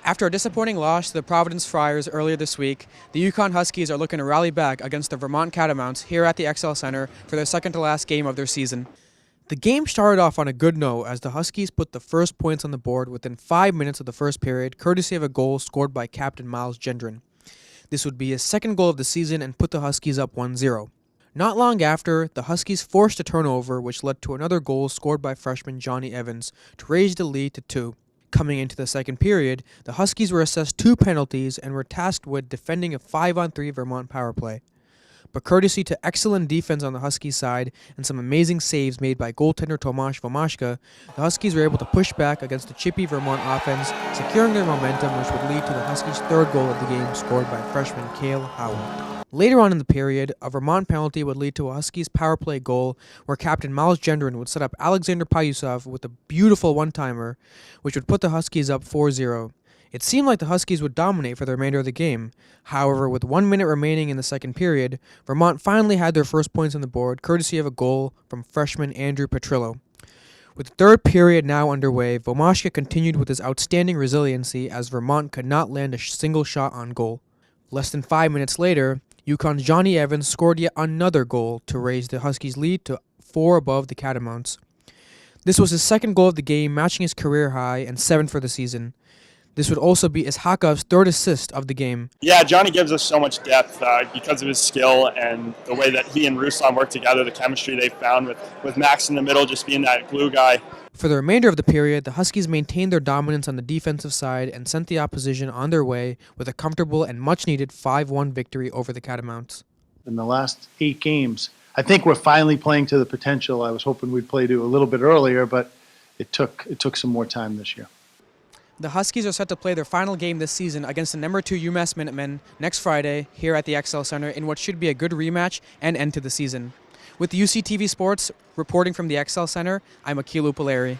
After a disappointing loss to the Providence Friars earlier this week, the UConn Huskies are looking to rally back against the Vermont Catamounts here at the XL Center for their second-to-last game of their season. The game started off on a good note as the Huskies put the first points on the board within 5 minutes of the first period, courtesy of a goal scored by captain Miles Gendron. This would be his second goal of the season and put the Huskies up 1-0. Not long after, the Huskies forced a turnover which led to another goal scored by freshman Johnny Evans to raise the lead to 2. Coming into the second period, the Huskies were assessed 2 penalties and were tasked with defending a 5-on-3 Vermont power play. But courtesy to excellent defense on the Huskies side and some amazing saves made by goaltender Tomasz Wamaszka, the Huskies were able to push back against the chippy Vermont offense, securing their momentum which would lead to the Huskies' third goal of the game scored by freshman Cale Howell. Later on in the period, a Vermont penalty would lead to a Huskies power play goal where captain Miles Gendron would set up Alexander Payusov with a beautiful one-timer, which would put the Huskies up 4-0. It seemed like the Huskies would dominate for the remainder of the game. However, with 1 minute remaining in the second period, Vermont finally had their first points on the board, courtesy of a goal from freshman Andrew Petrillo. With the third period now underway, Wamaszka continued with his outstanding resiliency as Vermont could not land a single shot on goal. Less than 5 minutes later, UConn's Johnny Evans scored yet another goal to raise the Huskies' lead to 4 above the Catamounts. This was his second goal of the game, matching his career high and 7th for the season. This would also be Ishakov's third assist of the game. Yeah, Johnny gives us so much depth because of his skill and the way that he and Ruslan work together, the chemistry they found with Max in the middle just being that glue guy. For the remainder of the period, the Huskies maintained their dominance on the defensive side and sent the opposition on their way with a comfortable and much-needed 5-1 victory over the Catamounts. In the last 8 games, I think we're finally playing to the potential I was hoping we'd play to a little bit earlier, but it took some more time this year. The Huskies are set to play their final game this season against the number 2 UMass Minutemen next Friday here at the XL Center in what should be a good rematch and end to the season. With UCTV Sports, reporting from the XL Center, I'm Akilu Paleri.